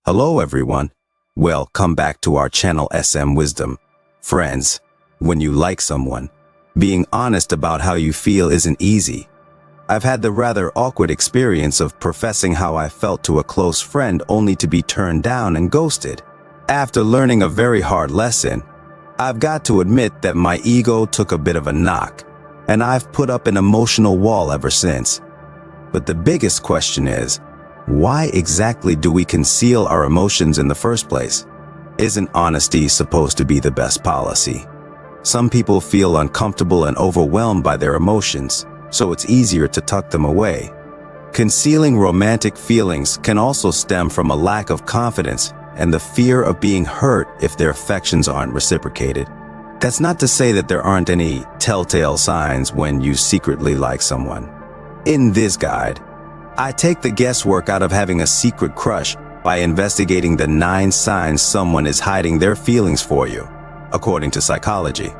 Hello everyone. Welcome back to our channel SM Wisdom. Friends, when you like someone, being honest about how you feel isn't easy. I've had the rather awkward experience of professing how I felt to a close friend only to be turned down and ghosted. After learning a very hard lesson, I've got to admit that my ego took a bit of a knock, and I've put up an emotional wall ever since. But the biggest question is, why exactly do we conceal our emotions in the first place? Isn't honesty supposed to be the best policy? Some people feel uncomfortable and overwhelmed by their emotions, so it's easier to tuck them away. Concealing romantic feelings can also stem from a lack of confidence and the fear of being hurt if their affections aren't reciprocated. That's not to say that there aren't any telltale signs when you secretly like someone. In this guide, I take the guesswork out of having a secret crush by investigating the 9 signs someone is hiding their feelings for you, according to psychology.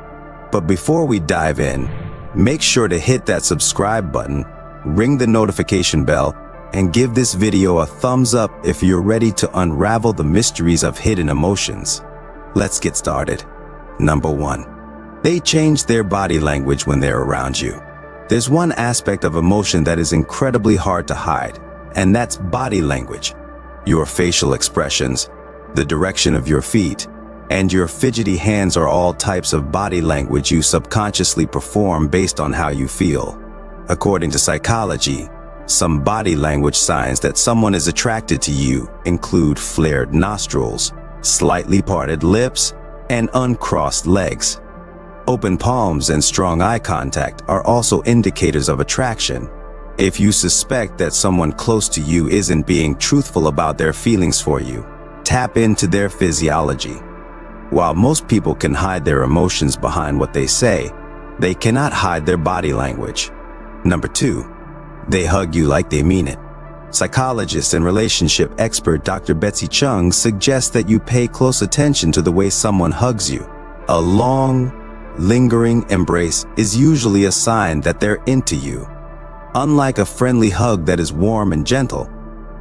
But before we dive in, make sure to hit that subscribe button, ring the notification bell, and give this video a thumbs up if you're ready to unravel the mysteries of hidden emotions. Let's get started. Number 1. They change their body language when they're around you. There's one aspect of emotion that is incredibly hard to hide, and that's body language. Your facial expressions, the direction of your feet, and your fidgety hands are all types of body language you subconsciously perform based on how you feel. According to psychology, some body language signs that someone is attracted to you include flared nostrils, slightly parted lips, and uncrossed legs. Open palms and strong eye contact are also indicators of attraction. If you suspect that someone close to you isn't being truthful about their feelings for you, tap into their physiology. While most people can hide their emotions behind what they say, they cannot hide their body language. Number 2. They hug you like they mean it. Psychologist and relationship expert Dr. Betsy Chung suggests that you pay close attention to the way someone hugs you. A long, lingering embrace is usually a sign that they're into you. Unlike a friendly hug that is warm and gentle,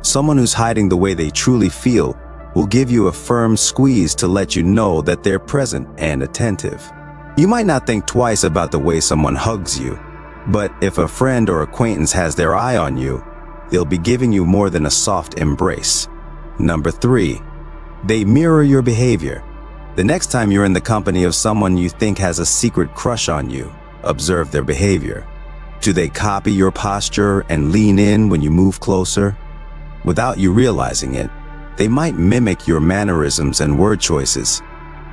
someone who's hiding the way they truly feel will give you a firm squeeze to let you know that they're present and attentive. You might not think twice about the way someone hugs you, but if a friend or acquaintance has their eye on you, they'll be giving you more than a soft embrace. Number 3. They mirror your behavior. The next time you're in the company of someone you think has a secret crush on you, observe their behavior. Do they copy your posture and lean in when you move closer? Without you realizing it, they might mimic your mannerisms and word choices.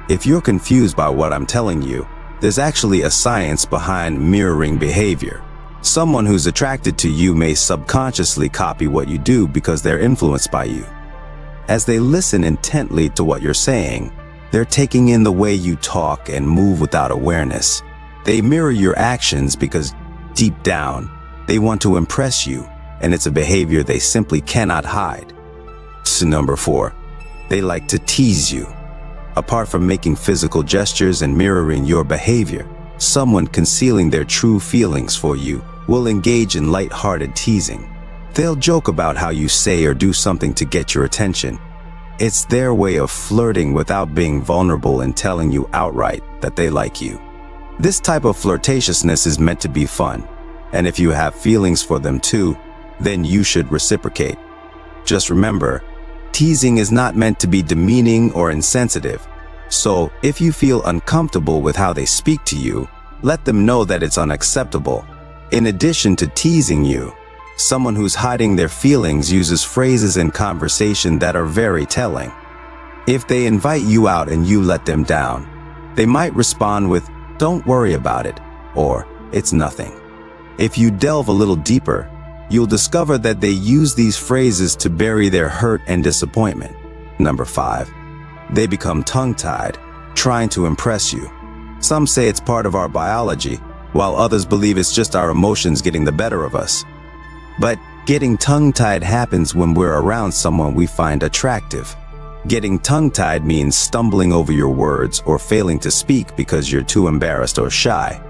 If you're confused by what I'm telling you, there's actually a science behind mirroring behavior. Someone who's attracted to you may subconsciously copy what you do because they're influenced by you. As they listen intently to what you're saying, they're taking in the way you talk and move without awareness. They mirror your actions because deep down, they want to impress you, and it's a behavior they simply cannot hide. Number 4. They like to tease you. Apart from making physical gestures and mirroring your behavior, someone concealing their true feelings for you will engage in light-hearted teasing. They'll joke about how you say or do something to get your attention. It's their way of flirting without being vulnerable and telling you outright that they like you. This type of flirtatiousness is meant to be fun, and if you have feelings for them too, then you should reciprocate. Just remember, teasing is not meant to be demeaning or insensitive, so if you feel uncomfortable with how they speak to you, let them know that it's unacceptable. In addition to teasing you, someone who's hiding their feelings uses phrases in conversation that are very telling. If they invite you out and you let them down, they might respond with, "Don't worry about it," or "It's nothing." If you delve a little deeper, you'll discover that they use these phrases to bury their hurt and disappointment. Number 5. They become tongue-tied, trying to impress you. Some say it's part of our biology, while others believe it's just our emotions getting the better of us. But getting tongue-tied happens when we're around someone we find attractive. Getting tongue-tied means stumbling over your words or failing to speak because you're too embarrassed or shy.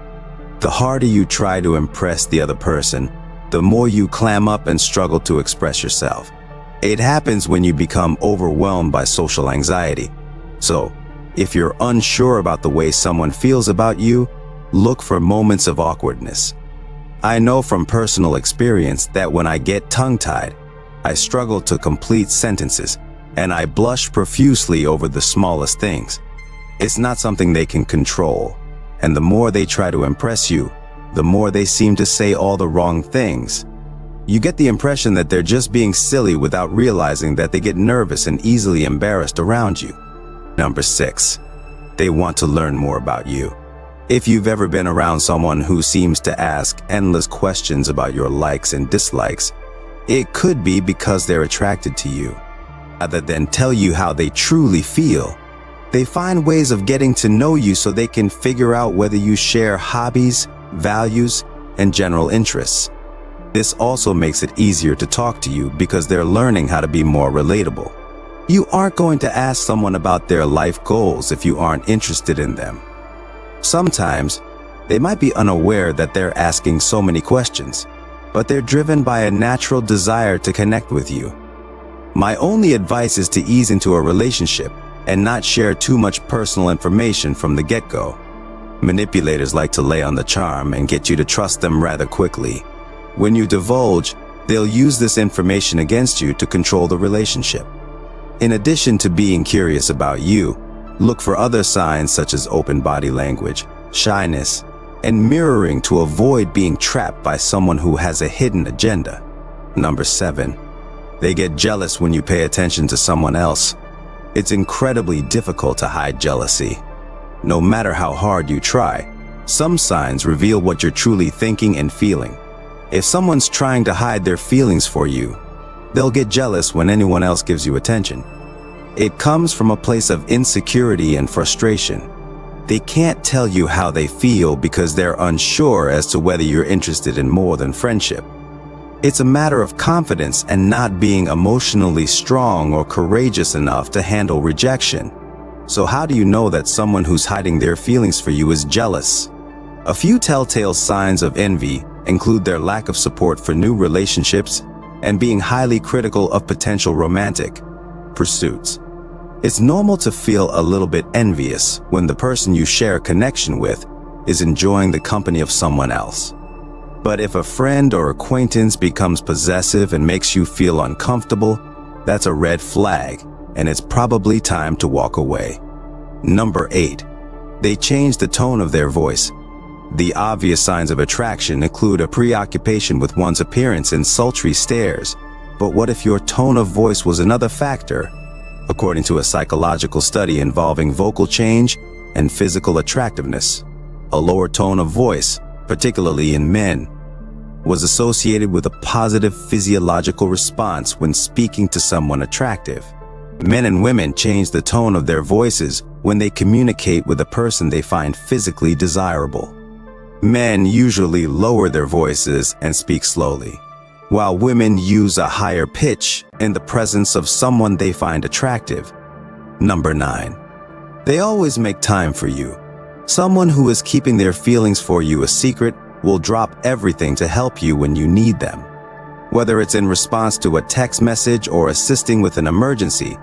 The harder you try to impress the other person, the more you clam up and struggle to express yourself. It happens when you become overwhelmed by social anxiety. So, if you're unsure about the way someone feels about you, look for moments of awkwardness. I know from personal experience that when I get tongue-tied, I struggle to complete sentences, and I blush profusely over the smallest things. It's not something they can control, and the more they try to impress you, the more they seem to say all the wrong things. You get the impression that they're just being silly without realizing that they get nervous and easily embarrassed around you. Number 6. They want to learn more about you. If you've ever been around someone who seems to ask endless questions about your likes and dislikes, it could be because they're attracted to you. Rather than tell you how they truly feel, they find ways of getting to know you so they can figure out whether you share hobbies, values, and general interests. This also makes it easier to talk to you because they're learning how to be more relatable. You aren't going to ask someone about their life goals if you aren't interested in them. Sometimes, they might be unaware that they're asking so many questions, but they're driven by a natural desire to connect with you. My only advice is to ease into a relationship and not share too much personal information from the get-go. Manipulators like to lay on the charm and get you to trust them rather quickly. When you divulge, they'll use this information against you to control the relationship. In addition to being curious about you, look for other signs such as open body language, shyness, and mirroring to avoid being trapped by someone who has a hidden agenda. Number 7. They get jealous when you pay attention to someone else. It's incredibly difficult to hide jealousy. No matter how hard you try, some signs reveal what you're truly thinking and feeling. If someone's trying to hide their feelings for you, they'll get jealous when anyone else gives you attention. It comes from a place of insecurity and frustration. They can't tell you how they feel because they're unsure as to whether you're interested in more than friendship. It's a matter of confidence and not being emotionally strong or courageous enough to handle rejection. So how do you know that someone who's hiding their feelings for you is jealous? A few telltale signs of envy include their lack of support for new relationships and being highly critical of potential romantic pursuits. It's normal to feel a little bit envious when the person you share a connection with is enjoying the company of someone else. But if a friend or acquaintance becomes possessive and makes you feel uncomfortable, that's a red flag, and it's probably time to walk away. Number 8. They change the tone of their voice. The obvious signs of attraction include a preoccupation with one's appearance and sultry stares. But what if your tone of voice was another factor? According to a psychological study involving vocal change and physical attractiveness, a lower tone of voice, particularly in men, was associated with a positive physiological response when speaking to someone attractive. Men and women change the tone of their voices when they communicate with a person they find physically desirable. Men usually lower their voices and speak slowly, while women use a higher pitch in the presence of someone they find attractive. Number 9. They always make time for you. Someone who is keeping their feelings for you a secret will drop everything to help you when you need them. Whether it's in response to a text message or assisting with an emergency,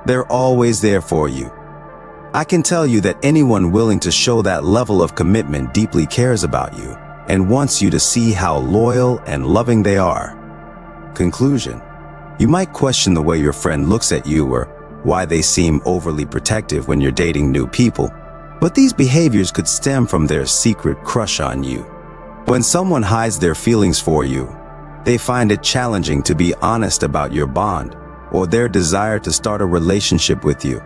they're always there for you. I can tell you that anyone willing to show that level of commitment deeply cares about you and wants you to see how loyal and loving they are. Conclusion: you might question the way your friend looks at you or why they seem overly protective when you're dating new people, but these behaviors could stem from their secret crush on you. When someone hides their feelings for you, they find it challenging to be honest about your bond or their desire to start a relationship with you.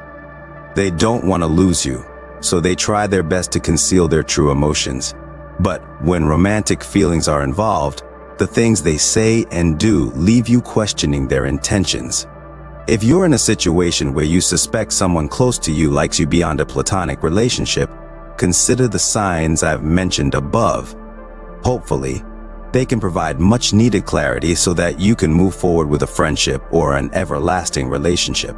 They don't want to lose you, so they try their best to conceal their true emotions. But when romantic feelings are involved, the things they say and do leave you questioning their intentions. If you're in a situation where you suspect someone close to you likes you beyond a platonic relationship, consider the signs I've mentioned above. Hopefully, they can provide much needed clarity so that you can move forward with a friendship or an everlasting relationship.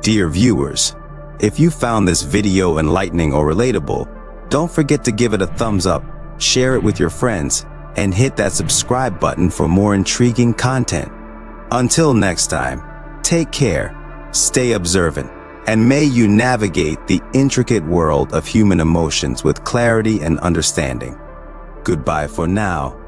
Dear viewers, if you found this video enlightening or relatable, don't forget to give it a thumbs up, share it with your friends, and hit that subscribe button for more intriguing content. Until next time, Take care, stay observant, and may you navigate the intricate world of human emotions with clarity and understanding. Goodbye for now.